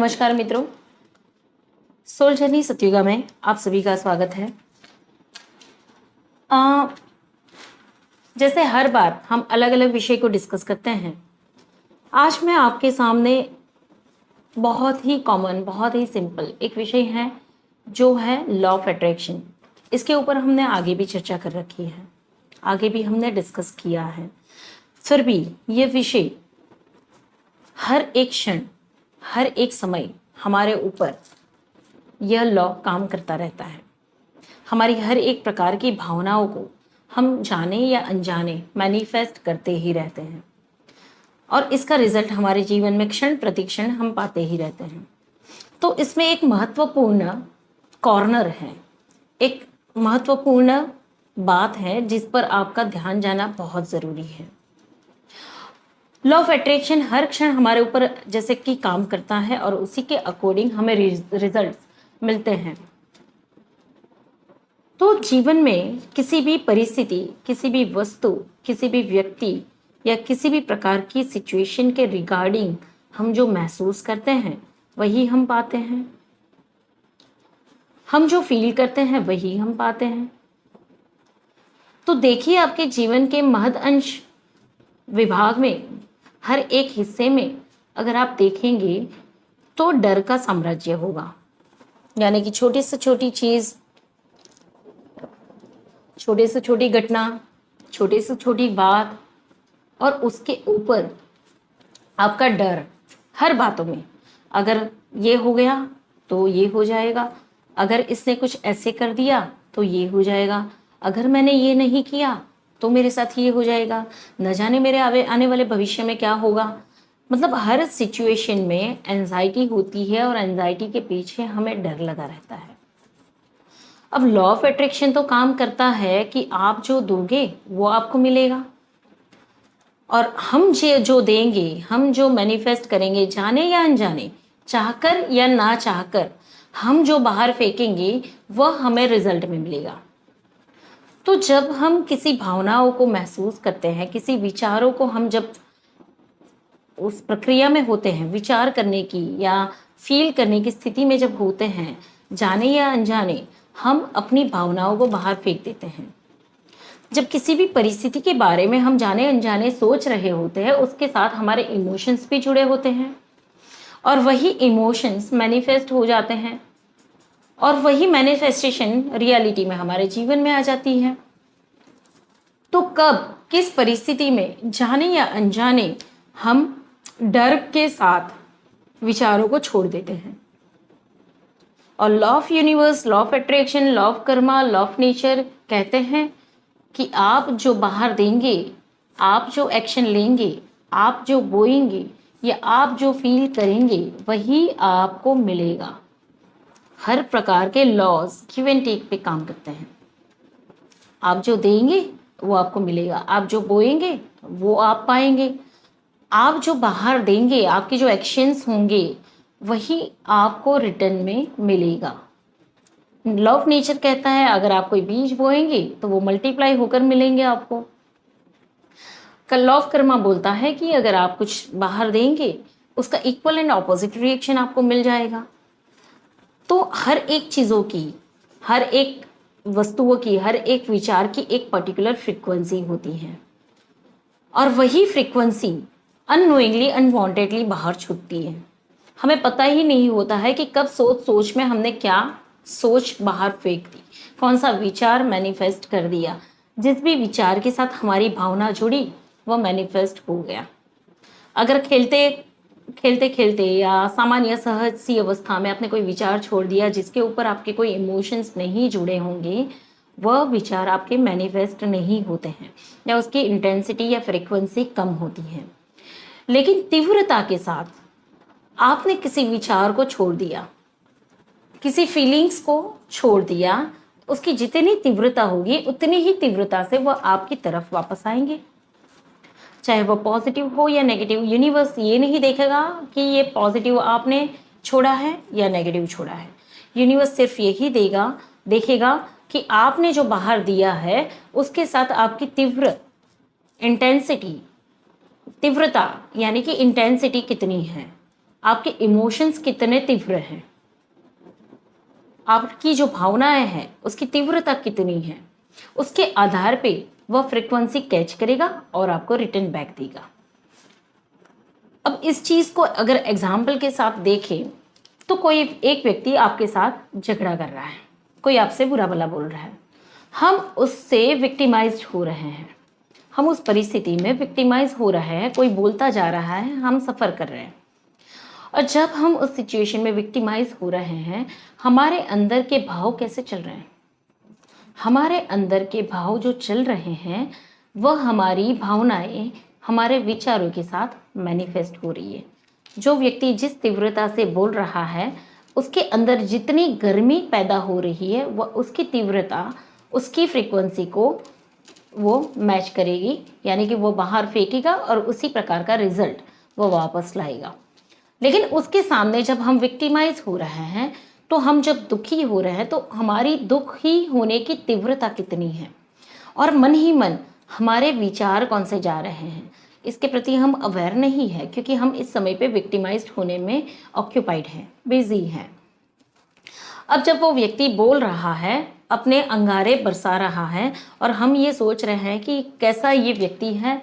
नमस्कार मित्रों, soul journey Satyuga में आप सभी का स्वागत है। जैसे हर बार हम अलग अलग विषय को डिस्कस करते हैं, आज मैं आपके सामने बहुत ही कॉमन, बहुत ही सिंपल एक विषय है जो है लॉ ऑफ अट्रैक्शन। इसके ऊपर हमने आगे भी चर्चा कर रखी है, आगे भी हमने डिस्कस किया है। फिर भी ये विषय हर एक क्षण, हर एक समय हमारे ऊपर यह लॉ काम करता रहता है। हमारी हर एक प्रकार की भावनाओं को हम जाने या अनजाने मैनिफेस्ट करते ही रहते हैं और इसका रिजल्ट हमारे जीवन में क्षण प्रतिक्षण हम पाते ही रहते हैं। तो इसमें एक महत्वपूर्ण कॉर्नर है, एक महत्वपूर्ण बात है जिस पर आपका ध्यान जाना बहुत ज़रूरी है। लॉ ऑफ अट्रैक्शन हर क्षण हमारे ऊपर जैसे कि काम करता है और उसी के अकॉर्डिंग हमें रिजल्ट मिलते हैं। तो जीवन में किसी भी परिस्थिति, किसी भी वस्तु, किसी भी व्यक्ति या किसी भी प्रकार की सिचुएशन के रिगार्डिंग हम जो महसूस करते हैं वही हम पाते हैं। हम जो फील करते हैं वही हम पाते हैं। तो देखिए, आपके जीवन के महद अंश विभाग में हर एक हिस्से में अगर आप देखेंगे तो डर का साम्राज्य होगा। यानी कि छोटी से छोटी चीज, छोटे से छोटी घटना, छोटे से छोटी बात और उसके ऊपर आपका डर हर बातों में। अगर ये हो गया तो ये हो जाएगा, अगर इसने कुछ ऐसे कर दिया तो ये हो जाएगा, अगर मैंने ये नहीं किया तो मेरे साथ ये हो जाएगा, न जाने मेरे आने वाले भविष्य में क्या होगा। मतलब हर सिचुएशन में एंजाइटी होती है और एंजाइटी के पीछे हमें डर लगा रहता है। अब लॉ ऑफ अट्रैक्शन तो काम करता है कि आप जो दोगे वो आपको मिलेगा और हम जो देंगे, हम जो मैनिफेस्ट करेंगे, जाने या अनजाने, चाहकर या ना चाहकर, हम जो बाहर फेंकेंगे वह हमें रिजल्ट में मिलेगा। तो जब हम किसी भावनाओं को महसूस करते हैं, किसी विचारों को हम जब उस प्रक्रिया में होते हैं, विचार करने की या फील करने की स्थिति में जब होते हैं, जाने या अनजाने हम अपनी भावनाओं को बाहर फेंक देते हैं। जब किसी भी परिस्थिति के बारे में हम जाने अनजाने सोच रहे होते हैं, उसके साथ हमारे इमोशंस भी जुड़े होते हैं और वही इमोशंस मैनिफेस्ट हो जाते हैं और वही मैनिफेस्टेशन रियलिटी में हमारे जीवन में आ जाती है। तो कब, किस परिस्थिति में जाने या अनजाने हम डर के साथ विचारों को छोड़ देते हैं। और law of universe, law of attraction, law of Karma, law of nature कहते हैं कि आप जो बाहर देंगे, आप जो एक्शन लेंगे, आप जो बोएंगे या आप जो फील करेंगे वही आपको मिलेगा। हर प्रकार के लॉज गिव एंड टेक पे काम करते हैं। आप जो देंगे वो आपको मिलेगा, आप जो बोएंगे वो आप पाएंगे, आप जो बाहर देंगे, आपके जो एक्शंस होंगे वही आपको रिटर्न में मिलेगा। लॉ ऑफ नेचर कहता है अगर आप कोई बीज बोएंगे तो वो मल्टीप्लाई होकर मिलेंगे आपको। लॉ ऑफ कर्मा बोलता है कि अगर आप कुछ बाहर देंगे उसका इक्वल एंड ऑपोजिट रिएक्शन आपको मिल जाएगा। तो हर एक चीज़ों की, हर एक वस्तुओं की, हर एक विचार की एक पर्टिकुलर फ्रीक्वेंसी होती है और वही फ्रीक्वेंसी अननोइंगली, अनवांटेडली बाहर छूटती है। हमें पता ही नहीं होता है कि कब सोच में हमने क्या सोच बाहर फेंक दी, कौन सा विचार मैनिफेस्ट कर दिया। जिस भी विचार के साथ हमारी भावना जुड़ी वह मैनिफेस्ट हो गया। अगर खेलते खेलते या सामान्य सहज सी अवस्था में आपने कोई विचार छोड़ दिया जिसके ऊपर आपके कोई इमोशंस नहीं जुड़े होंगे, वह विचार आपके मैनिफेस्ट नहीं होते हैं या उसकी इंटेंसिटी या फ्रीक्वेंसी कम होती है। लेकिन तीव्रता के साथ आपने किसी विचार को छोड़ दिया, किसी फीलिंग्स को छोड़ दिया, उसकी जितनी तीव्रता होगी उतनी ही तीव्रता से वह आपकी तरफ वापस आएंगे, चाहे वो पॉजिटिव हो या नेगेटिव। यूनिवर्स ये नहीं देखेगा कि ये पॉजिटिव आपने छोड़ा है या नेगेटिव छोड़ा है। यूनिवर्स सिर्फ यही देखेगा कि आपने जो बाहर दिया है उसके साथ आपकी तीव्रता यानी कि इंटेंसिटी कितनी है। आपके इमोशंस कितने तीव्र हैं, आपकी जो भावनाएं हैं उसकी तीव्रता कितनी है, उसके आधार पे वह फ्रीक्वेंसी कैच करेगा और आपको रिटर्न बैक देगा। अब इस चीज को अगर एग्जाम्पल के साथ देखें तो कोई एक व्यक्ति आपके साथ झगड़ा कर रहा है, कोई आपसे बुरा भला बोल रहा है, हम उससे विक्टिमाइज्ड हो रहे हैं, हम उस परिस्थिति में विक्टिमाइज हो रहे हैं, कोई बोलता जा रहा है, हम सफ़र कर रहे हैं। और जब हम उस सिचुएशन में विक्टिमाइज हो रहे हैं, हमारे अंदर के भाव कैसे चल रहे हैं? हमारे अंदर के भाव जो चल रहे हैं वह हमारी भावनाएं हमारे विचारों के साथ मैनिफेस्ट हो रही है। जो व्यक्ति जिस तीव्रता से बोल रहा है उसके अंदर जितनी गर्मी पैदा हो रही है वह उसकी तीव्रता, उसकी फ्रीक्वेंसी को वो मैच करेगी, यानी कि वो बाहर फेंकेगा और उसी प्रकार का रिजल्ट वो वापस लाएगा। लेकिन उसके सामने जब हम विक्टिमाइज हो रहे हैं, तो हम जब दुखी हो रहे हैं, तो हमारी दुखी होने की तीव्रता कितनी है और मन ही मन हमारे विचार कौन से जा रहे हैं, इसके प्रति हम अवेयर नहीं है, क्योंकि हम इस समय पे विक्टिमाइज्ड होने में ऑक्यूपाइड हैं, बिजी हैं। अब जब वो व्यक्ति बोल रहा है, अपने अंगारे बरसा रहा है और हम ये सोच रहे हैं कि कैसा ये व्यक्ति है,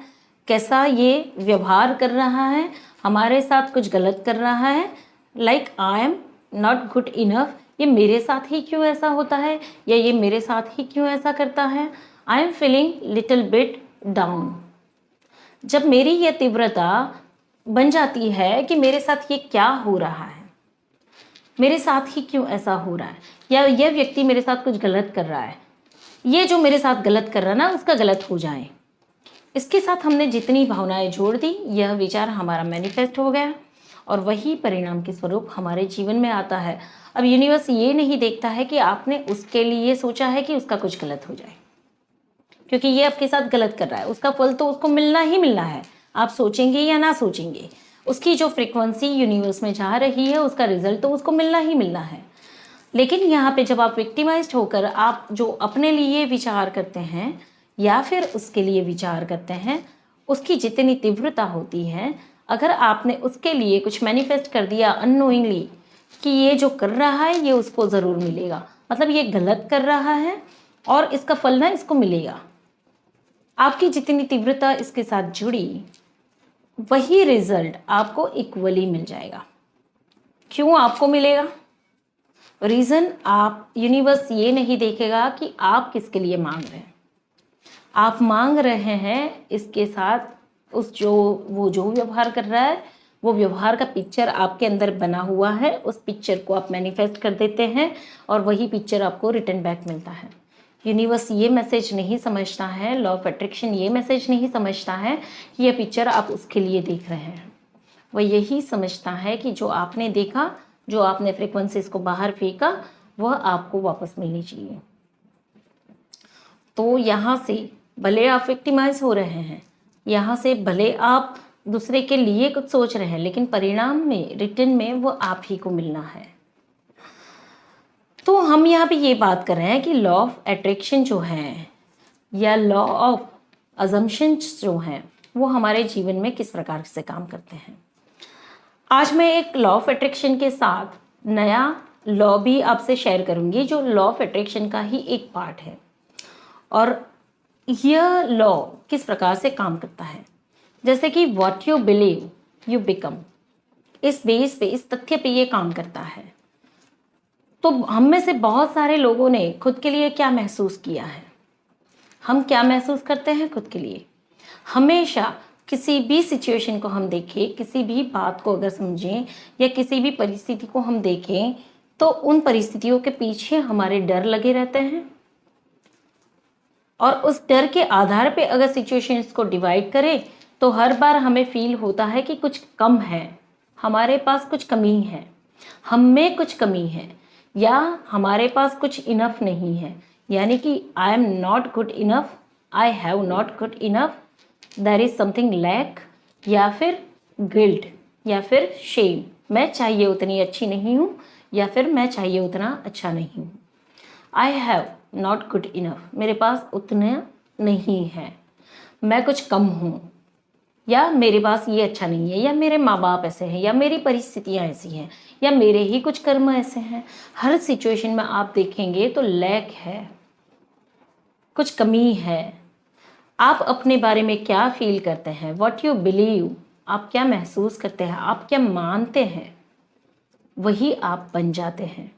कैसा ये व्यवहार कर रहा है, हमारे साथ कुछ गलत कर रहा है, like I am not good enough, ये मेरे साथ ही क्यों ऐसा होता है, या ये मेरे साथ ही क्यों ऐसा करता है, I am feeling little bit down. जब मेरी ये तीव्रता बन जाती है कि मेरे साथ ये क्या हो रहा है, मेरे साथ ही क्यों ऐसा हो रहा है, या यह व्यक्ति मेरे साथ कुछ गलत कर रहा है, ये जो मेरे साथ गलत कर रहा है ना उसका गलत हो जाए, इसके साथ हमने जितनी भावनाएं जोड़ दी, यह विचार हमारा मैनिफेस्ट हो गया और वही परिणाम के स्वरूप हमारे जीवन में आता है। अब यूनिवर्स ये नहीं देखता है कि आपने उसके लिए सोचा है कि उसका कुछ गलत हो जाए, क्योंकि ये आपके साथ गलत कर रहा है, उसका फल तो उसको मिलना ही मिलना है, आप सोचेंगे या ना सोचेंगे, उसकी जो फ्रीक्वेंसी यूनिवर्स में जा रही है उसका रिजल्ट तो उसको मिलना ही मिलना है। लेकिन यहाँ पे जब आप विक्टिमाइज्ड होकर आप जो अपने लिए विचार करते हैं या फिर उसके लिए विचार करते हैं, उसकी जितनी तीव्रता होती है, अगर आपने उसके लिए कुछ मैनिफेस्ट कर दिया अननोइंगली कि ये जो कर रहा है ये उसको ज़रूर मिलेगा, मतलब ये गलत कर रहा है और इसका फल ना इसको मिलेगा, आपकी जितनी तीव्रता इसके साथ जुड़ी वही रिजल्ट आपको इक्वली मिल जाएगा। क्यों आपको मिलेगा? रीज़न आप यूनिवर्स ये नहीं देखेगा कि आप किसके लिए मांग रहे हैं, आप मांग रहे हैं इसके साथ उस वो जो व्यवहार कर रहा है वो व्यवहार का पिक्चर आपके अंदर बना हुआ है, उस पिक्चर को आप मैनिफेस्ट कर देते हैं और वही पिक्चर आपको रिटर्न बैक मिलता है। यूनिवर्स ये मैसेज नहीं समझता है, लॉ ऑफ अट्रैक्शन ये मैसेज नहीं समझता है कि यह पिक्चर आप उसके लिए देख रहे हैं, वह यही समझता है कि जो आपने देखा, जो आपने फ्रीक्वेंसीज को बाहर फेंका, वह आपको वापस मिलनी चाहिए। तो यहाँ से भले आप विक्टिमाइज हो रहे हैं, यहाँ से भले आप दूसरे के लिए कुछ सोच रहे हैं, लेकिन परिणाम में रिटर्न में वो आप ही को मिलना है। तो हम यहाँ पे ये बात कर रहे हैं कि लॉ ऑफ अट्रैक्शन जो है या लॉ ऑफ अजम्पशंस जो हैं वो हमारे जीवन में किस प्रकार से काम करते हैं। आज मैं एक लॉ ऑफ अट्रैक्शन के साथ नया लॉ भी आपसे शेयर करूंगी, जो लॉ ऑफ अट्रैक्शन का ही एक पार्ट है और यह लॉ किस प्रकार से काम करता है। जैसे कि what you believe you become, इस बेस पे, इस तथ्य पे ये काम करता है। तो हम में से बहुत सारे लोगों ने खुद के लिए क्या महसूस किया है, हम क्या महसूस करते हैं खुद के लिए। हमेशा किसी भी सिचुएशन को हम देखें, किसी भी बात को अगर समझें या किसी भी परिस्थिति को हम देखें, तो उन परिस्थितियों के पीछे हमारे डर लगे रहते हैं और उस डर के आधार पे अगर सिचुएशंस को डिवाइड करें तो हर बार हमें फील होता है कि कुछ कम है, हमारे पास कुछ कमी है, हम में कुछ कमी है, या हमारे पास कुछ इनफ नहीं है, यानी कि I am not good enough, I have not good enough, there is something lack, या फिर गिल्ट या फिर शेम, मैं चाहिए उतनी अच्छी नहीं हूँ या फिर मैं चाहिए उतना अच्छा नहीं हूँ। आई हैव नॉट गुड इनफ, मेरे पास उतना नहीं है, मैं कुछ कम हूँ, या मेरे पास ये अच्छा नहीं है, या मेरे माँ बाप ऐसे हैं, या मेरी परिस्थितियाँ ऐसी हैं, या मेरे ही कुछ कर्म ऐसे हैं। हर सिचुएशन में आप देखेंगे तो लैक है, कुछ कमी है। आप अपने बारे में क्या फील करते हैं, व्हाट यू बिलीव, आप क्या महसूस करते हैं, आप क्या मानते हैं, वही आप बन जाते हैं।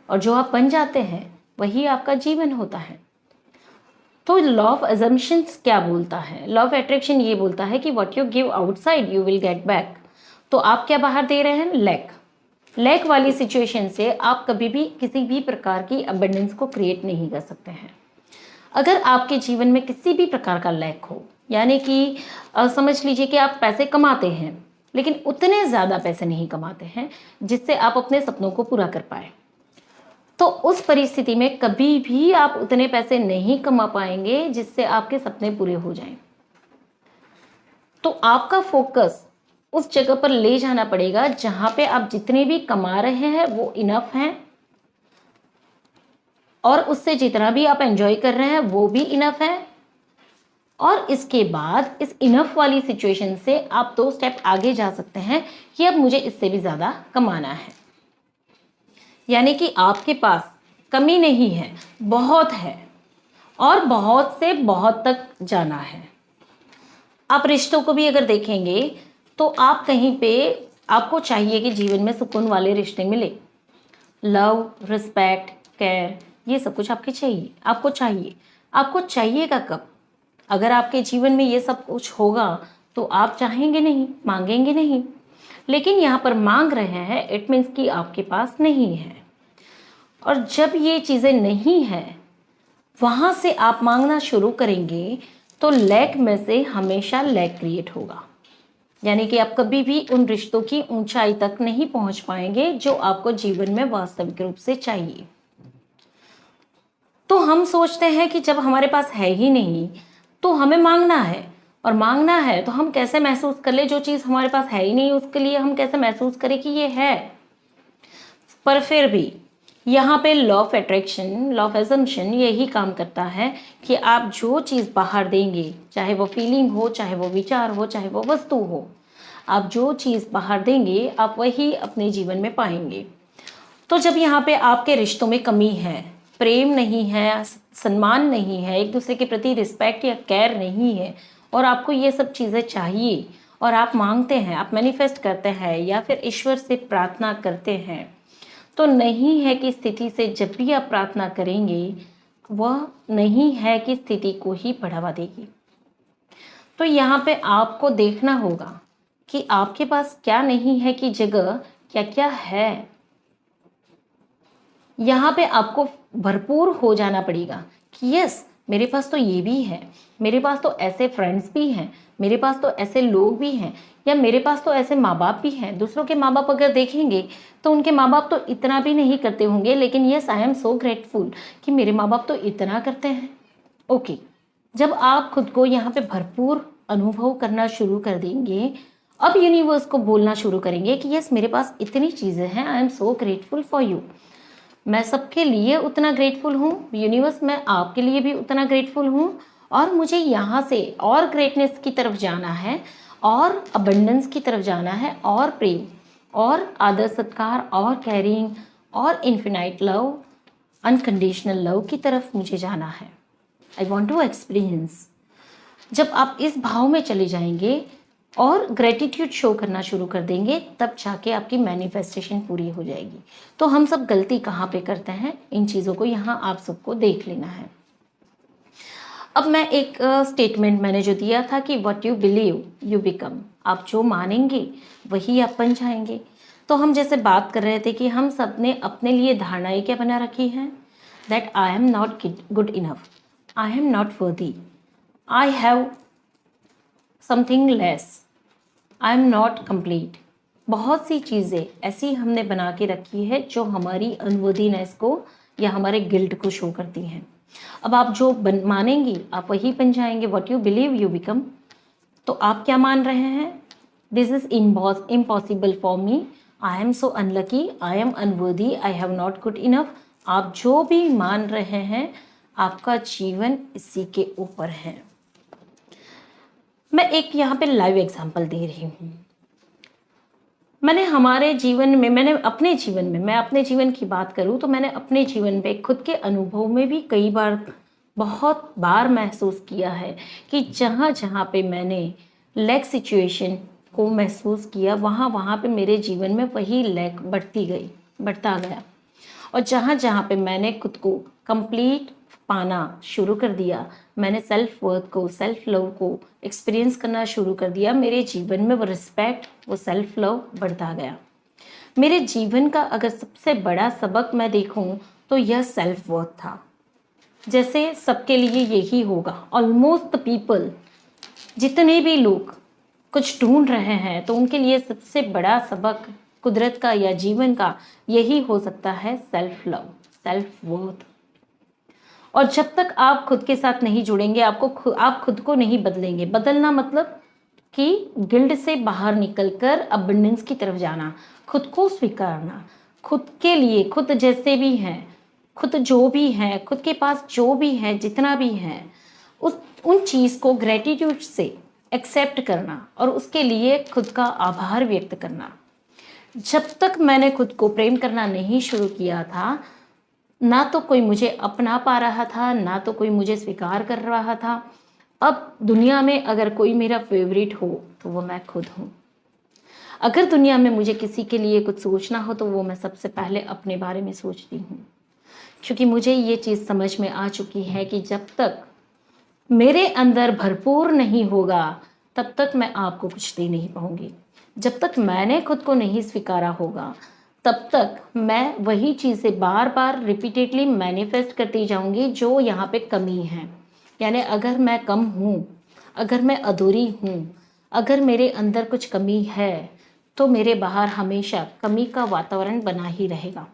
और जो आप बन जाते हैं वही आपका जीवन होता है। तो लॉ ऑफ अजम्पशंस क्या बोलता है? लॉ ऑफ अट्रैक्शन ये बोलता है कि what you give outside you will get back. तो आप क्या बाहर दे रहे हैं? लैक। लैक वाली सिचुएशन से आप कभी भी किसी भी प्रकार की अबंडेंस को क्रिएट नहीं कर सकते हैं। अगर आपके जीवन में किसी भी प्रकार का लैक हो, यानी कि समझ लीजिए कि आप पैसे कमाते हैं लेकिन उतने ज़्यादा पैसे नहीं कमाते हैं जिससे आप अपने सपनों को पूरा कर पाए, तो उस परिस्थिति में कभी भी आप उतने पैसे नहीं कमा पाएंगे जिससे आपके सपने पूरे हो जाएं। तो आपका फोकस उस जगह पर ले जाना पड़ेगा जहां पे आप जितने भी कमा रहे हैं वो इनफ हैं, और उससे जितना भी आप एंजॉय कर रहे हैं वो भी इनफ है। और इसके बाद इस इनफ वाली सिचुएशन से आप 2 स्टेप आगे जा सकते हैं कि अब मुझे इससे भी ज़्यादा कमाना है। यानी कि आपके पास कमी नहीं है, बहुत है, और बहुत से बहुत तक जाना है। आप रिश्तों को भी अगर देखेंगे तो आप कहीं पे आपको चाहिए कि जीवन में सुकून वाले रिश्ते मिले, लव, रिस्पेक्ट, केयर, ये सब कुछ आपके चाहिए, आपको चाहिए। आपको चाहिएगा कब? अगर आपके जीवन में ये सब कुछ होगा तो आप चाहेंगे नहीं, मांगेंगे नहीं। लेकिन यहाँ पर मांग रहे हैं, इट मीन्स कि आपके पास नहीं है। और जब ये चीज़ें नहीं है, वहाँ से आप मांगना शुरू करेंगे तो लैक में से हमेशा लैक क्रिएट होगा। यानी कि आप कभी भी उन रिश्तों की ऊंचाई तक नहीं पहुंच पाएंगे जो आपको जीवन में वास्तविक रूप से चाहिए। तो हम सोचते हैं कि जब हमारे पास है ही नहीं तो हमें मांगना है, और मांगना है तो हम कैसे महसूस कर ले, जो चीज़ हमारे पास है ही नहीं उसके लिए हम कैसे महसूस करें कि ये है। पर फिर भी यहाँ पे law of attraction, law of assumption यही काम करता है कि आप जो चीज़ बाहर देंगे, चाहे वो फीलिंग हो, चाहे वो विचार हो, चाहे वो वस्तु हो, आप जो चीज़ बाहर देंगे आप वही अपने जीवन में पाएंगे। तो जब यहाँ पे आपके रिश्तों में कमी है, प्रेम नहीं है, सम्मान नहीं है, एक दूसरे के प्रति रिस्पेक्ट या केयर नहीं है, और आपको ये सब चीज़ें चाहिए और आप मांगते हैं, आप मैनिफेस्ट करते हैं या फिर ईश्वर से प्रार्थना करते हैं, तो नहीं है कि स्थिति से जब भी आप प्रार्थना करेंगे वह नहीं है कि स्थिति को ही बढ़ावा देगी। तो यहाँ पे आपको देखना होगा कि आपके पास क्या नहीं है की जगह क्या क्या है। यहाँ पे आपको भरपूर हो जाना पड़ेगा कि यस, मेरे पास तो ये भी है, मेरे पास तो ऐसे फ्रेंड्स भी हैं, मेरे पास तो ऐसे लोग भी हैं, या मेरे पास तो ऐसे माँ बाप भी हैं। दूसरों के माँ बाप अगर देखेंगे तो उनके माँ बाप तो इतना भी नहीं करते होंगे, लेकिन yes, I am so grateful कि मेरे माँ बाप तो इतना करते हैं। ओके, जब आप खुद को यहाँ पे भरपूर अनुभव करना शुरू कर देंगे, अब यूनिवर्स को बोलना शुरू करेंगे कि यस, मेरे पास इतनी चीज़ें हैं, I am so grateful for you. मैं सबके लिए उतना ग्रेटफुल हूँ, यूनिवर्स मैं आपके लिए भी उतना ग्रेटफुल हूँ, और मुझे यहाँ से और ग्रेटनेस की तरफ जाना है, और अबंडेंस की तरफ जाना है, और प्रेम और आदर सत्कार और केयरिंग और इन्फिनाइट लव, अनकंडीशनल लव की तरफ मुझे जाना है। I want to experience. जब आप इस भाव में चले जाएंगे और ग्रेटिट्यूड शो करना शुरू कर देंगे, तब जाके आपकी मैनिफेस्टेशन पूरी हो जाएगी। तो हम सब गलती कहाँ पे करते हैं, इन चीज़ों को यहाँ आप सबको देख लेना है। अब मैं एक स्टेटमेंट मैंने जो दिया था कि what you believe you become, आप जो मानेंगे वही आप बन जाएंगे। तो हम जैसे बात कर रहे थे कि हम सब ने अपने लिए धारणाएं क्या बना रखी हैं, that I am not good enough, I am not worthy, I have something less, I am not complete. बहुत सी चीज़ें ऐसी हमने बना के रखी है जो हमारी अनवर्दीनेस को या हमारे गिल्ट को शो करती हैं। अब आप जो मानेंगी आप वही बन जाएंगे। What you believe you become. तो आप क्या मान रहे हैं, this is impossible for me, I am so unlucky, I am unworthy, I have not good enough. आप जो भी मान रहे हैं आपका जीवन इसी के ऊपर है। मैं एक यहाँ पे लाइव एग्जांपल दे रही हूँ। मैंने हमारे जीवन में, मैंने अपने जीवन में, मैं अपने जीवन की बात करूँ तो मैंने अपने जीवन पे खुद के अनुभव में भी कई बार, बहुत बार महसूस किया है कि जहाँ जहाँ पे मैंने लैक सिचुएशन को महसूस किया, वहाँ वहाँ पे मेरे जीवन में वही लैक बढ़ता गया। और जहाँ जहाँ पे मैंने खुद को कंप्लीट पाना शुरू कर दिया, मैंने सेल्फ वर्थ को, सेल्फ लव को एक्सपीरियंस करना शुरू कर दिया, मेरे जीवन में वो रिस्पेक्ट, वो सेल्फ लव बढ़ता गया। मेरे जीवन का अगर सबसे बड़ा सबक मैं देखूं तो यह सेल्फ वर्थ था। जैसे सबके लिए यही होगा, ऑलमोस्ट द पीपल, जितने भी लोग कुछ ढूंढ रहे हैं तो उनके लिए सबसे बड़ा सबक कुदरत का या जीवन का यही हो सकता है, सेल्फ लव, सेल्फ वर्थ। और जब तक आप खुद के साथ नहीं जुड़ेंगे, आप खुद को नहीं बदलेंगे। बदलना मतलब कि गिल्ड से बाहर निकलकर अबंडेंस की तरफ जाना, खुद को स्वीकारना, खुद के लिए, खुद जैसे भी हैं, खुद जो भी हैं, खुद के पास जो भी है, जितना भी है, उन चीज़ को ग्रेटिट्यूड से एक्सेप्ट करना और उसके लिए खुद का आभार व्यक्त करना। जब तक मैंने खुद को प्रेम करना नहीं शुरू किया था, ना तो कोई मुझे अपना पा रहा था, ना तो कोई मुझे स्वीकार कर रहा था। अब दुनिया में अगर कोई मेरा फेवरेट हो तो वो मैं खुद हूँ। अगर दुनिया में मुझे किसी के लिए कुछ सोचना हो तो वो मैं सबसे पहले अपने बारे में सोचती हूँ, क्योंकि मुझे ये चीज़ समझ में आ चुकी है कि जब तक मेरे अंदर भरपूर नहीं होगा तब तक मैं आपको कुछ दे नहीं पाऊंगी। जब तक मैंने खुद को नहीं स्वीकारा होगा तब तक मैं वही चीज़ें बार बार रिपीटेडली मैनिफेस्ट करती जाऊंगी जो यहाँ पे कमी है। यानी अगर मैं कम हूँ, अगर मैं अधूरी हूँ, अगर मेरे अंदर कुछ कमी है तो मेरे बाहर हमेशा कमी का वातावरण बना ही रहेगा।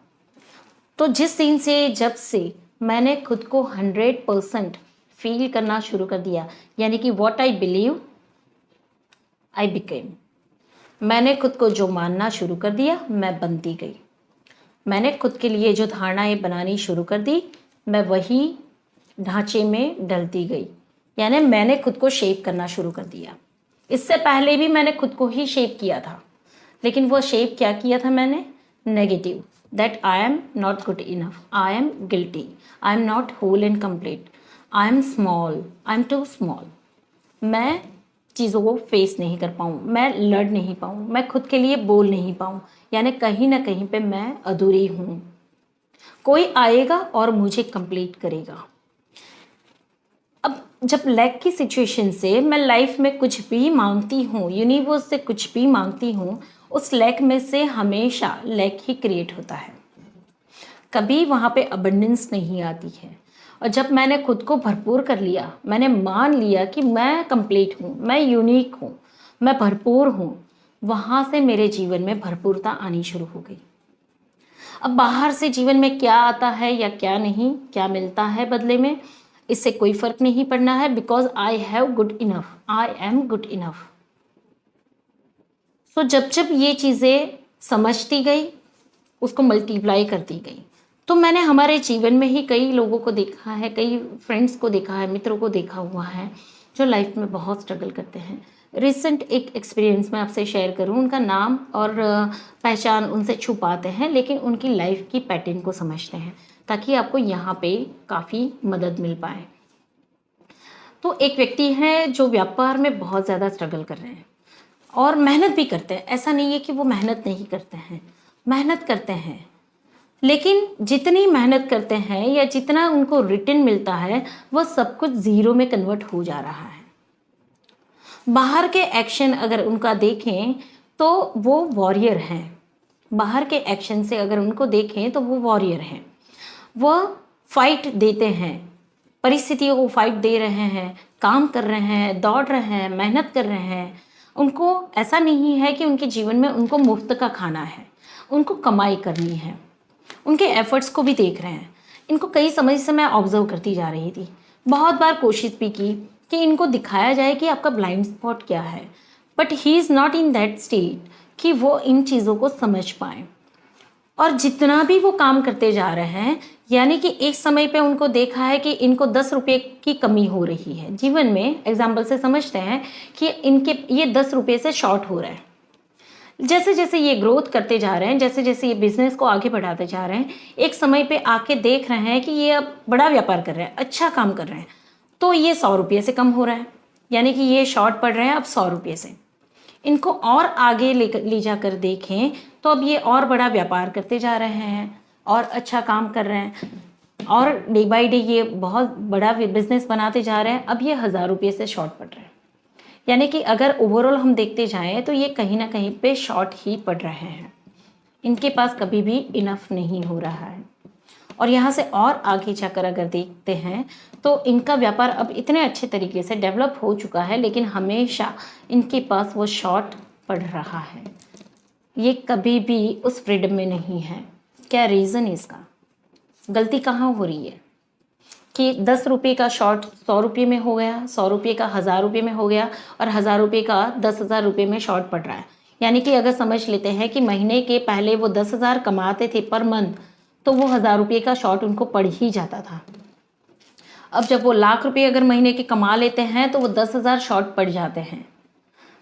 तो जिस दिन से, जब से मैंने खुद को 100% फील करना शुरू कर दिया, यानी कि what I believe I became, मैंने खुद को जो मानना शुरू कर दिया मैं बनती गई। मैंने खुद के लिए जो धारणाएं बनानी शुरू कर दी, मैं वही ढांचे में ढलती गई। यानी मैंने खुद को शेप करना शुरू कर दिया। इससे पहले भी मैंने खुद को ही शेप किया था, लेकिन वो शेप क्या किया था मैंने? Negative, that I am not good enough, I am guilty, I am not whole and complete, I am small, I am too small. मैं चीज़ों को फेस नहीं कर पाऊँ, मैं लड़ नहीं पाऊँ, मैं खुद के लिए बोल नहीं पाऊँ, यानी कहीं ना कहीं पे मैं अधूरी हूँ। कोई आएगा और मुझे कंप्लीट करेगा। अब जब लैक की सिचुएशन से मैं लाइफ में कुछ भी मांगती हूँ, यूनिवर्स से कुछ भी मांगती हूँ, उस लैक में से हमेशा लैक ही क्रिएट होता है। कभी वहाँ पे अबंडेंस नहीं आती है। और जब मैंने खुद को भरपूर कर लिया, मैंने मान लिया कि मैं कंप्लीट हूँ, मैं यूनिक हूँ, मैं भरपूर हूँ, वहाँ से मेरे जीवन में भरपूरता आनी शुरू हो गई। अब बाहर से जीवन में क्या आता है या क्या नहीं, क्या मिलता है बदले में, इससे कोई फर्क नहीं पड़ना है, because I have good enough, I am good enough. So जब जब ये चीज़ें समझती गई, उसको मल्टीप्लाई करती गई, तो मैंने हमारे जीवन में ही कई लोगों को देखा है, कई फ्रेंड्स को देखा है, मित्रों को देखा हुआ है जो लाइफ में बहुत स्ट्रगल करते हैं। रिसेंट एक एक्सपीरियंस मैं आपसे शेयर करूं, उनका नाम और पहचान उनसे छुपाते हैं, लेकिन उनकी लाइफ की पैटर्न को समझते हैं ताकि आपको यहाँ पे काफ़ी मदद मिल पाए। तो एक व्यक्ति हैं जो व्यापार में बहुत ज़्यादा स्ट्रगल कर रहे हैं और मेहनत भी करते हैं। ऐसा नहीं है कि वो मेहनत नहीं करते हैं, मेहनत करते हैं, लेकिन जितनी मेहनत करते हैं या जितना उनको रिटर्न मिलता है वह सब कुछ ज़ीरो में कन्वर्ट हो जा रहा है। बाहर के एक्शन अगर उनका देखें तो वो वॉरियर हैं। बाहर के एक्शन से अगर उनको देखें तो वो वॉरियर हैं। वह फाइट देते हैं, परिस्थितियों को फाइट दे रहे हैं, काम कर रहे हैं, दौड़ रहे हैं, मेहनत कर रहे हैं। उनको ऐसा नहीं है कि उनके जीवन में उनको मुफ्त का खाना है, उनको कमाई करनी है। उनके एफर्ट्स को भी देख रहे हैं। इनको कई समय से मैं ऑब्जर्व करती जा रही थी, बहुत बार कोशिश भी की कि इनको दिखाया जाए कि आपका ब्लाइंड स्पॉट क्या है, but he is not in that state कि वो इन चीज़ों को समझ पाए। और जितना भी वो काम करते जा रहे हैं, यानी कि एक समय पे उनको देखा है कि इनको 10 रुपये की कमी हो रही है जीवन में। एग्जाम्पल से समझते हैं कि इनके ये 10 रुपये से शॉर्ट हो रहा है। जैसे जैसे ये ग्रोथ करते जा रहे हैं, जैसे जैसे ये बिजनेस को आगे बढ़ाते जा रहे हैं, एक समय पे आके देख रहे हैं कि ये अब बड़ा व्यापार कर रहे हैं, अच्छा काम कर रहे हैं, तो ये 100 रुपये से कम हो रहा है, यानी कि ये शॉर्ट पड़ रहे हैं अब 100 रुपये से। इनको और आगे ले जाकर देखें तो अब ये और बड़ा व्यापार करते जा रहे हैं और अच्छा काम कर रहे हैं, और डे बाई डे ये बहुत बड़ा बिजनेस बनाते जा रहे हैं। अब ये 1000 रुपये से शॉर्ट पड़ रहे हैं, यानी कि अगर ओवरऑल हम देखते जाएं तो ये कहीं ना कहीं पे शॉर्ट ही पड़ रहे हैं। इनके पास कभी भी इनफ नहीं हो रहा है। और यहाँ से और आगे जाकर अगर देखते हैं तो इनका व्यापार अब इतने अच्छे तरीके से डेवलप हो चुका है, लेकिन हमेशा इनके पास वो शॉर्ट पड़ रहा है। ये कभी भी उस फ्रीडम में नहीं है। क्या रीज़न इसका? गलती कहाँ हो रही है कि 10 रुपये का शॉर्ट 100 रुपये में हो गया, 100 रुपये का 1000 रुपये में हो गया, और 1000 रुपये का 10,000 रुपये में शॉर्ट पड़ रहा है। यानी कि अगर समझ लेते हैं कि महीने के पहले वो 10,000 कमाते थे पर मंथ, तो वो 1000 रुपये का शॉर्ट उनको पड़ ही जाता था। अब जब वो लाख रुपये अगर महीने के कमा लेते हैं तो वो 10,000 शॉर्ट पड़ जाते हैं,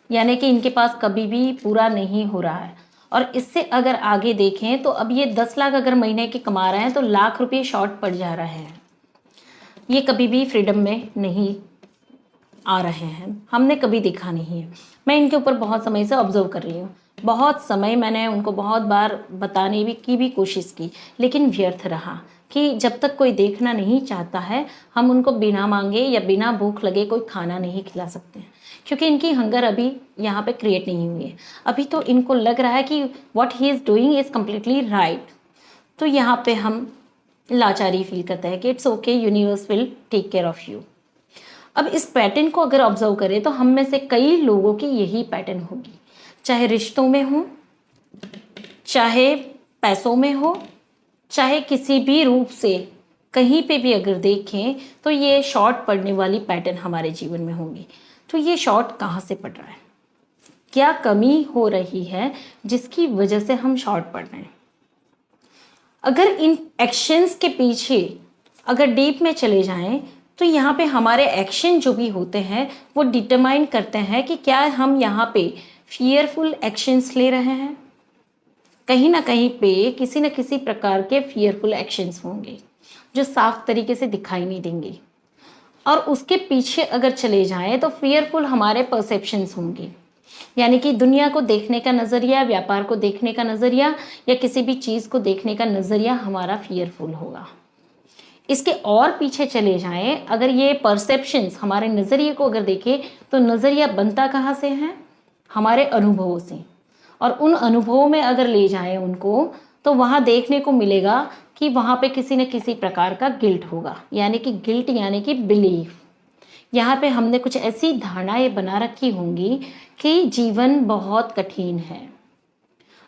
यानी कि इनके पास कभी भी पूरा नहीं हो रहा है। और इससे अगर आगे देखें तो अब ये 10 लाख अगर महीने के कमा रहे हैं तो लाख रुपये शॉर्ट पड़ जा रहे हैं। ये कभी भी फ्रीडम में नहीं आ रहे हैं, हमने कभी देखा नहीं है। मैं इनके ऊपर बहुत समय से ऑब्जर्व कर रही हूँ, बहुत समय मैंने उनको बहुत बार बताने की भी कोशिश की, लेकिन व्यर्थ रहा कि जब तक कोई देखना नहीं चाहता है हम उनको बिना मांगे या बिना भूख लगे कोई खाना नहीं खिला सकते हैं, क्योंकि इनकी हंगर अभी यहाँ पे क्रिएट नहीं हुई है। अभी तो इनको लग रहा है कि what he is doing is completely right. तो यहाँ पे हम लाचारी फील करते हैं कि it's okay, universe will take care of you. अब इस पैटर्न को अगर ऑब्जर्व करें तो हम में से कई लोगों की यही पैटर्न होगी, चाहे रिश्तों में हो, चाहे पैसों में हो, चाहे किसी भी रूप से कहीं पे भी अगर देखें तो ये शॉर्ट पड़ने वाली पैटर्न हमारे जीवन में होगी। तो ये शॉर्ट कहाँ से पड़ रहा है? क्या कमी हो रही है जिसकी वजह से हम शॉर्ट पड़ रहे हैं? अगर इन एक्शंस के पीछे अगर डीप में चले जाएं तो यहाँ पे हमारे एक्शन जो भी होते हैं वो डिटरमाइन करते हैं कि क्या हम यहाँ पे फियरफुल एक्शंस ले रहे हैं। कहीं ना कहीं पे किसी न किसी प्रकार के फियरफुल एक्शंस होंगे जो साफ तरीके से दिखाई नहीं देंगे, और उसके पीछे अगर चले जाएं तो फियरफुल हमारे परसेप्शंस होंगे, यानी कि दुनिया को देखने का नज़रिया, व्यापार को देखने का नज़रिया, या किसी भी चीज़ को देखने का नज़रिया हमारा फियरफुल होगा। इसके और पीछे चले जाएं, अगर ये परसेप्शंस हमारे नज़रिए को अगर देखें तो नज़रिया बनता कहाँ से है? हमारे अनुभवों से। और उन अनुभवों में अगर ले जाएं उनको तो वहाँ देखने को मिलेगा कि वहाँ पे किसी न किसी प्रकार का गिल्ट होगा, यानी कि गिल्ट यानी कि बिलीफ। यहाँ पे हमने कुछ ऐसी धारणाएं बना रखी होंगी कि जीवन बहुत कठिन है,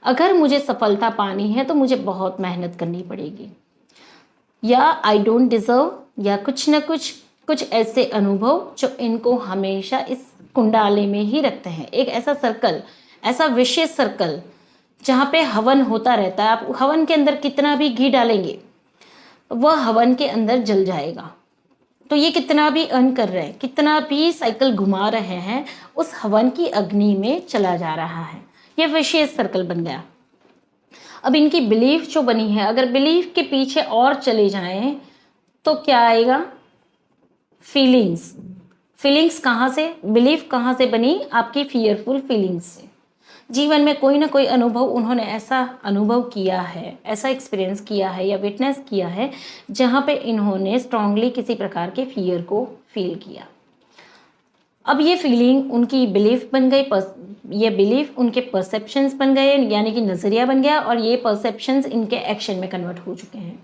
अगर मुझे सफलता पानी है तो मुझे बहुत मेहनत करनी पड़ेगी, या आई डोंट डिजर्व, या कुछ न कुछ ऐसे अनुभव जो इनको हमेशा इस कुंडाले में ही रखते हैं। एक ऐसा सर्कल, ऐसा विशेष सर्कल जहाँ पे हवन होता रहता है। आप हवन के अंदर कितना भी घी डालेंगे वह हवन के अंदर जल जाएगा। तो ये कितना भी अर्न कर रहे हैं, कितना भी साइकिल घुमा रहे हैं, उस हवन की अग्नि में चला जा रहा है। ये विशेष सर्कल बन गया। अब इनकी बिलीफ जो बनी है, अगर बिलीफ के पीछे और चले जाएं तो क्या आएगा? फीलिंग्स। फीलिंग्स कहाँ से? बिलीफ कहाँ से बनी? आपकी फियरफुल फीलिंग्स से। जीवन में कोई ना कोई अनुभव उन्होंने ऐसा अनुभव किया है, ऐसा एक्सपीरियंस किया है या विटनेस किया है जहाँ पे इन्होंने स्ट्रांगली किसी प्रकार के फियर को फील किया। अब ये फीलिंग उनकी बिलीफ बन गई, ये बिलीफ उनके परसेप्शंस बन गए, यानी कि नज़रिया बन गया, और ये परसेप्शंस इनके एक्शन में कन्वर्ट हो चुके हैं।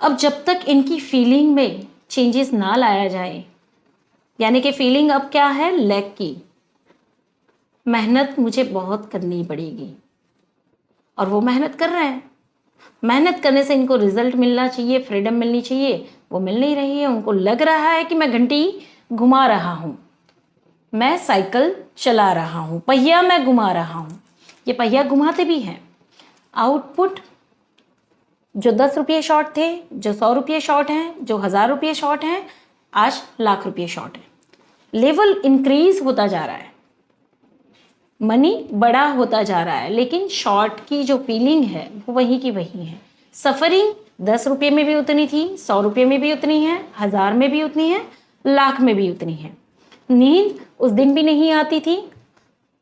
अब जब तक इनकी फीलिंग में चेंजेस ना लाया जाए, यानी कि फीलिंग अब क्या है? लैक की। मेहनत मुझे बहुत करनी पड़ेगी, और वो मेहनत कर रहे हैं। मेहनत करने से इनको रिजल्ट मिलना चाहिए, फ्रीडम मिलनी चाहिए, वो मिल नहीं रही है। उनको लग रहा है कि मैं घंटी घुमा रहा हूँ, मैं साइकिल चला रहा हूँ, पहिया मैं घुमा रहा हूँ। ये पहिया घुमाते भी हैं। आउटपुट जो 10 रुपये शॉर्ट थे, जो 100 रुपये शॉर्ट हैं, जो 1000 रुपये शॉर्ट हैं, आज लाख रुपये शॉर्ट है। लेवल इंक्रीज होता जा रहा है, मनी बड़ा होता जा रहा है, लेकिन शॉर्ट की जो फीलिंग है वो वही की वही है। सफरिंग 10 रुपये में भी उतनी थी, 100 रुपये में भी उतनी है, 1000 में भी उतनी है, लाख में भी उतनी है। नींद उस दिन भी नहीं आती थी,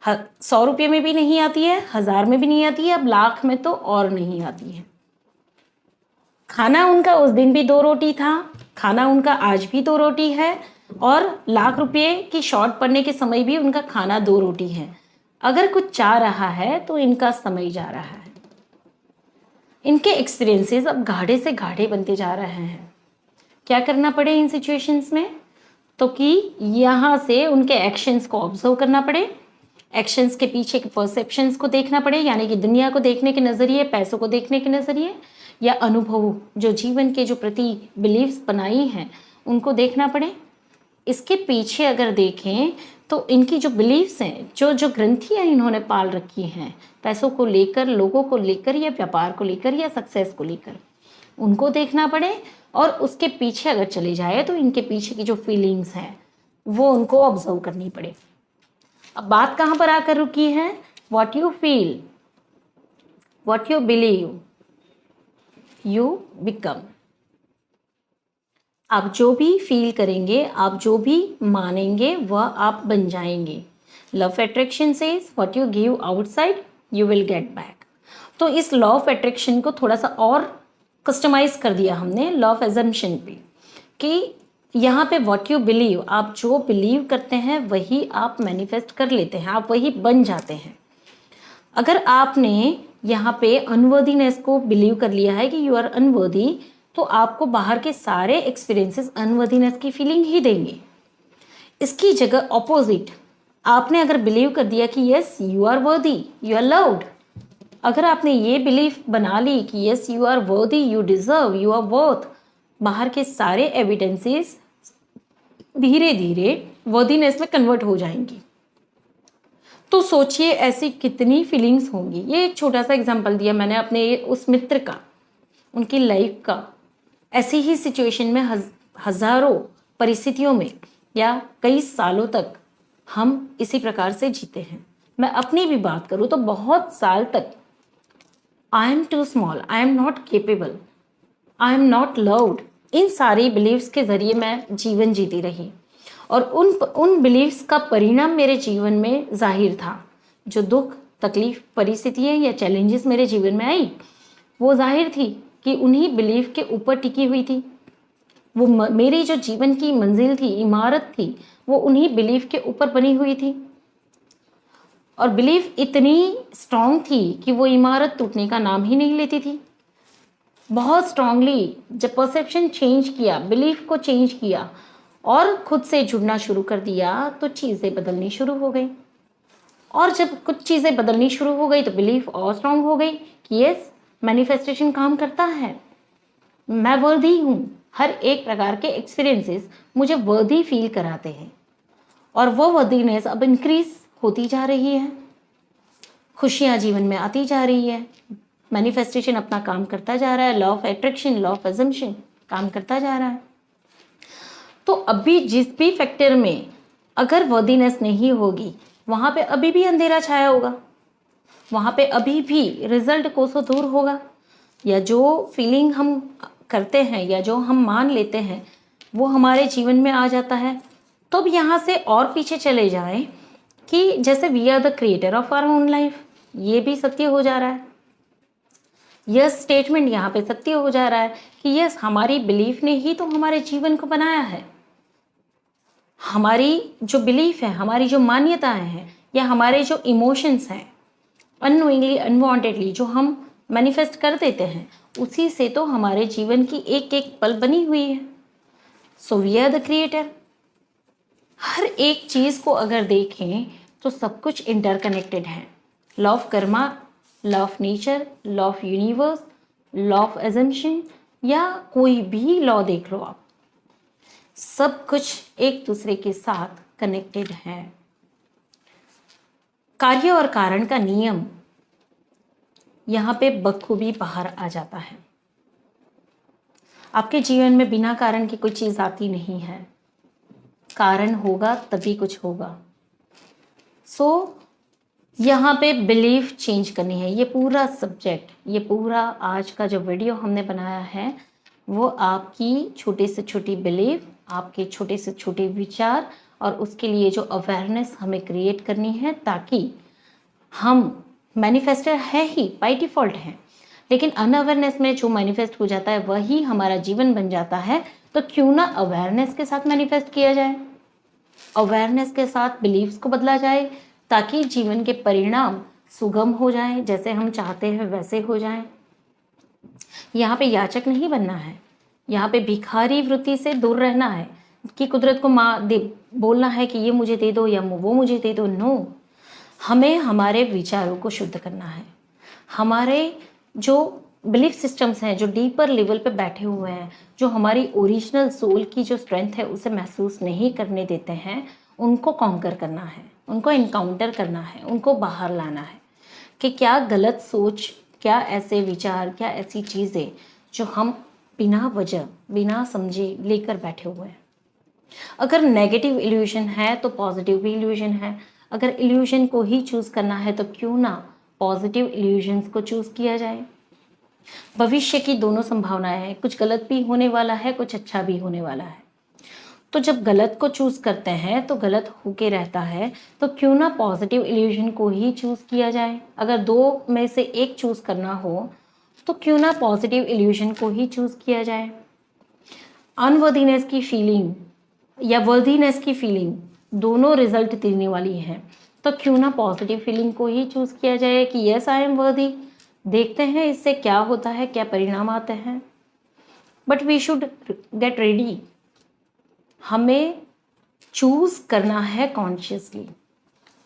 100 रुपये में भी नहीं आती है, 1000 में भी नहीं आती है, अब लाख में तो और नहीं आती है। खाना उनका उस दिन भी 2 रोटी था, खाना उनका आज भी 2 रोटी है, और लाख रुपये की शॉर्ट पड़ने के समय भी उनका खाना 2 रोटी है। अगर कुछ चाह रहा है तो इनका समय जा रहा है। इनके एक्सपीरियंसेस अब गाढ़े से गाढ़े बनते जा रहे हैं। क्या करना पड़े इन सिचुएशंस में? तो कि यहाँ से उनके एक्शंस को ऑब्जर्व करना पड़े, एक्शंस के पीछे के परसेप्शंस को देखना पड़े, यानी कि दुनिया को देखने के नज़रिए, पैसों को देखने के नज़रिए, या अनुभव जो जीवन के जो प्रति बिलीव्स बनाई हैं उनको देखना पड़े। इसके पीछे अगर देखें तो इनकी जो बिलीव्स हैं, जो ग्रंथियाँ इन्होंने पाल रखी हैं पैसों को लेकर, लोगों को लेकर, या व्यापार को लेकर, या सक्सेस को लेकर, उनको देखना पड़े। और उसके पीछे अगर चले जाए तो इनके पीछे की जो फीलिंग्स हैं वो उनको ऑब्जर्व करनी पड़े। अब बात कहाँ पर आकर रुकी है? What you feel, what you believe, you become. आप जो भी फील करेंगे, आप जो भी मानेंगे, वह आप बन जाएंगे। Love attraction says what you give outside you will get back. तो इस लॉ ऑफ अट्रैक्शन को थोड़ा सा और कस्टमाइज कर दिया हमने लॉ ऑफ एजम्पशन पे, कि यहाँ पे व्हाट यू बिलीव, आप जो बिलीव करते हैं वही आप मैनिफेस्ट कर लेते हैं, आप वही बन जाते हैं। अगर आपने यहाँ पे अनवर्दीनेस को बिलीव कर लिया है कि यू आर अनवर्दी, तो आपको बाहर के सारे एक्सपीरियंसेस अनवर्दीनेस की फीलिंग ही देंगे। इसकी जगह ऑपोजिट आपने अगर बिलीव कर दिया कि yes you are worthy, you are loved, अगर आपने ये बिलीफ बना ली कि yes you are worthy, you deserve, you are worth, बाहर के सारे एविडेंसेस धीरे धीरे वर्दीनेस में कन्वर्ट हो जाएंगी। तो सोचिए ऐसी कितनी फीलिंग्स होंगी। ये एक छोटा सा एग्जांपल दिया मैंने अपने उस मित्र का, उनकी लाइफ का। ऐसी ही सिचुएशन में हजारों परिस्थितियों में या कई सालों तक हम इसी प्रकार से जीते हैं। मैं अपनी भी बात करूँ तो बहुत साल तक I am too small, I am not capable, I am not loved, इन सारी बिलीव्स के जरिए मैं जीवन जीती रही। और उन बिलीव्स का परिणाम मेरे जीवन में जाहिर था। जो दुख, तकलीफ, परिस्थितियाँ या चैलेंजेस मेरे जीवन में आई वो जाहिर थी कि उन्हीं बिलीफ के ऊपर टिकी हुई थी। वो मेरी जो जीवन की मंजिल थी, इमारत थी, वो उन्हीं बिलीफ के ऊपर बनी हुई थी। और बिलीफ इतनी स्ट्रांग थी कि वो इमारत टूटने का नाम ही नहीं लेती थी। बहुत स्ट्रांगली जब परसेप्शन चेंज किया, बिलीफ को चेंज किया और खुद से जुड़ना शुरू कर दिया, तो चीज़ें बदलनी शुरू हो गई। और जब कुछ चीज़ें बदलनी शुरू हो गई तो बिलीफ और स्ट्रांग हो गई कि यस मैनिफेस्टेशन काम करता है, मैं वर्दी हूँ। हर एक प्रकार के एक्सपीरियंसेस मुझे वर्दी फील कराते हैं और वो वर्दीनेस अब इंक्रीज होती जा रही है, खुशियाँ जीवन में आती जा रही है, मैनिफेस्टेशन अपना काम करता जा रहा है, law of attraction, law of assumption काम करता जा रहा है। तो अभी जिस भी फैक्टर में अगर वर्दीनेस नहीं होगी वहाँ पे अभी भी अंधेरा छाया होगा, वहाँ पे अभी भी रिजल्ट कोसों दूर होगा, या जो फीलिंग हम करते हैं या जो हम मान लेते हैं वो हमारे जीवन में आ जाता है। तो अब यहाँ से और पीछे चले जाएं कि जैसे we are the creator of our own life, ये भी सत्य हो जा रहा है। यह स्टेटमेंट यहाँ पे सत्य हो जा रहा है कि यस हमारी बिलीफ ने ही तो हमारे जीवन को बनाया है। हमारी जो बिलीफ है, हमारी जो मान्यताएं हैं या हमारे जो इमोशंस हैं, अननोइंगली, अनवांटेडली जो हम मैनिफेस्ट कर देते हैं, उसी से तो हमारे जीवन की एक एक पल बनी हुई है। So we are the creator. हर एक चीज़ को अगर देखें तो सब कुछ इंटरकनेक्टेड है। Law of Karma, law of nature, law of universe, law of assumption या कोई भी लॉ देख लो आप, सब कुछ एक दूसरे के साथ कनेक्टेड है। कार्य और कारण का नियम यहाँ पे बखूबी बाहर आ जाता है। आपके जीवन में बिना कारण की कोई चीज़ आती नहीं है, कारण होगा तभी कुछ होगा। यहाँ पे बिलीफ चेंज करनी है। ये पूरा सब्जेक्ट, ये पूरा आज का जो वीडियो हमने बनाया है वो आपकी छोटी से छोटी बिलीफ, आपके छोटे से छोटे विचार और उसके लिए जो अवेयरनेस हमें क्रिएट करनी है, ताकि हम मैनिफेस्टर है ही बाय डिफ़ॉल्ट हैं, लेकिन अनअवेयरनेस में जो मैनिफेस्ट हो जाता है वही हमारा जीवन बन जाता है। तो क्यों ना अवेयरनेस के साथ मैनिफेस्ट किया जाए, अवेयरनेस के साथ बिलीव्स को बदला जाए, ताकि जीवन के परिणाम सुगम हो जाएं, जैसे हम चाहते हैं वैसे हो जाएं। यहाँ पे याचक नहीं बनना है, यहाँ पे भिखारी वृत्ति से दूर रहना है कि कुदरत को बोलना है कि ये मुझे दे दो या वो मुझे दे दो। नो, हमें हमारे विचारों को शुद्ध करना है। हमारे जो बिलीफ सिस्टम्स हैं, जो डीपर लेवल पे बैठे हुए हैं, जो हमारी ओरिजिनल सोल की जो स्ट्रेंथ है उसे महसूस नहीं करने देते हैं, उनको कॉन्कर करना है, उनको इनकाउंटर करना है, उनको बाहर लाना है कि क्या गलत सोच, क्या ऐसे विचार, क्या ऐसी चीज़ें जो हम बिना वजह, बिना समझे लेकर बैठे हुए हैं। अगर नेगेटिव इल्यूजन है तो पॉजिटिव भी इल्यूजन है। अगर इल्यूजन को ही चूज़ करना है तो क्यों ना पॉजिटिव इल्यूजन्स को चूज़ किया जाए। भविष्य की दोनों संभावनाएं हैं, कुछ गलत भी होने वाला है, कुछ अच्छा भी होने वाला है। तो जब गलत को चूज़ करते हैं तो गलत होके रहता है, तो क्यों ना पॉजिटिव इल्यूजन को ही चूज़ किया जाए। अगर दो में से एक चूज़ करना हो तो क्यों ना पॉजिटिव इल्यूजन को ही चूज़ किया जाए। अनवर्दीनेस की फीलिंग या वर्दीनेस की फीलिंग दोनों रिजल्ट देने वाली हैं, तो क्यों ना पॉजिटिव फीलिंग को ही चूज़ किया जाए कि यस आई एम वर्दी। देखते हैं इससे क्या होता है, क्या परिणाम आते हैं। But we should get ready. हमें चूज़ करना है कॉन्शियसली।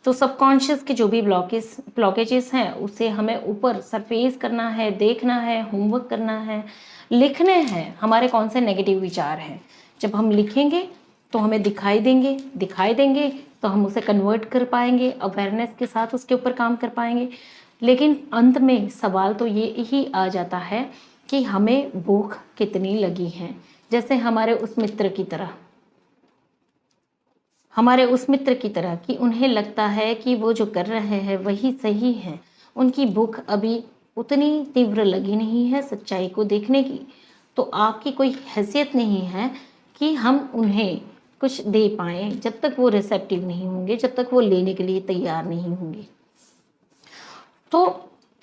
तो सबकॉन्शियस के जो भी ब्लॉकेजेस हैं उसे हमें ऊपर सरफेस करना है, देखना है, होमवर्क करना है, लिखने हैं हमारे कौन से नेगेटिव विचार हैं। जब हम लिखेंगे तो हमें दिखाई देंगे तो हम उसे कन्वर्ट कर पाएंगे, अवेयरनेस के साथ उसके ऊपर काम कर पाएंगे। लेकिन अंत में सवाल तो ये ही आ जाता है कि हमें भूख कितनी लगी है। जैसे हमारे उस मित्र की तरह कि उन्हें लगता है कि वो जो कर रहे हैं वही सही है। उनकी भूख अभी उतनी तीव्र लगी नहीं है सच्चाई को देखने की। तो आपकी कोई हैसियत नहीं है कि हम उन्हें कुछ दे पाएँ, जब तक वो रिसेप्टिव नहीं होंगे, जब तक वो लेने के लिए तैयार नहीं होंगे। तो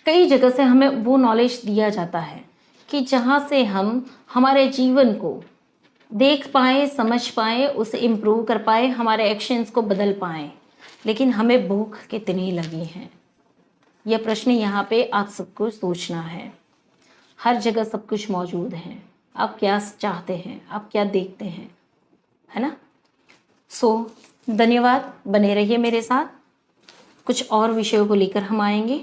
कई जगह से हमें वो नॉलेज दिया जाता है कि जहाँ से हम हमारे जीवन को देख पाएँ, समझ पाएँ, उसे इम्प्रूव कर पाएँ, हमारे एक्शंस को बदल पाएँ। लेकिन हमें भूख कितनी लगी है, यह प्रश्न यहाँ पे आप सबको सोचना है। हर जगह सब कुछ मौजूद है। आप क्या चाहते हैं, आप क्या देखते हैं, है ना। धन्यवाद, बने रहिए मेरे साथ। कुछ और विषयों को लेकर हम आएंगे।